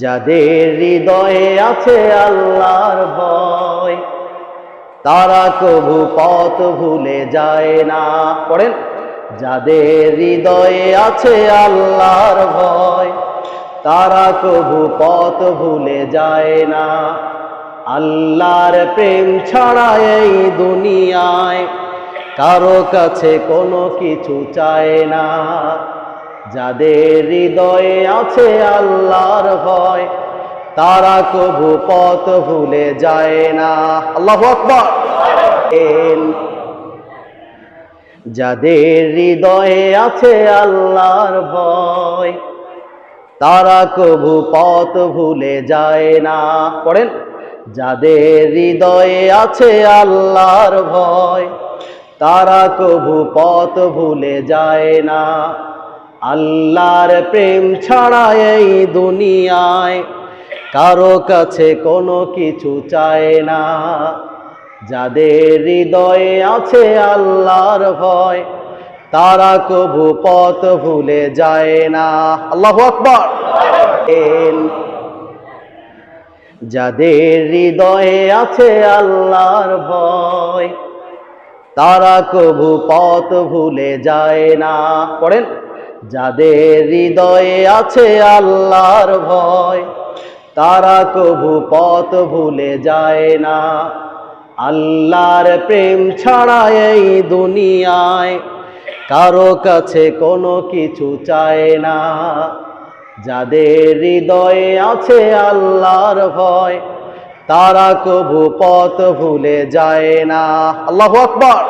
যাদের হৃদয়ে আছে আল্লাহর ভয়, তারা কবু পথ ভুলে যায় না। পড়েন, যাদের হৃদয়ে আছে আল্লাহর ভয়, তারা কবু পথ ভুলে যায় না। আল্লাহর প্রেম ছাড়া এই দুনিয়ায় কারো কাছে কোনো কিছু চায় না। যাদের হৃদয়ে আছে আল্লাহর ভয়, তারা কবু পথ ভুলে যায় না। আল্লাহু আকবার। যাদের হৃদয়ে আছে আল্লাহর ভয়, তারা কবু পথ ভুলে যায় না। পড়েন, যাদের হৃদয়ে আছে আল্লাহর ভয়, তারা কবু পথ ভুলে যায় না। আল্লাহর প্রেম ছাড়া এই দুনিয়ায় কারো কাছে কোনো কিছু চায় না। যাদের হৃদয়ে আছে আল্লাহর ভয়, তারা কবু পথ ভুলে যায় না। আল্লাহু আকবার। যাদের হৃদয়ে আছে আল্লাহর ভয়, তারা কবু পথ ভুলে যায় না। পড়েন, যাদের হৃদয়ে আছে আল্লাহর ভয়, তারা কবু পথ ভুলে যায় না। আল্লাহর প্রেম ছাড়া এই দুনিয়ায় কারো কাছে কোনো কিছু চায় না। যাদের হৃদয়ে আছে আল্লাহর ভয়, তারা কবু পথ ভুলে যায় না। আল্লাহু আকবার।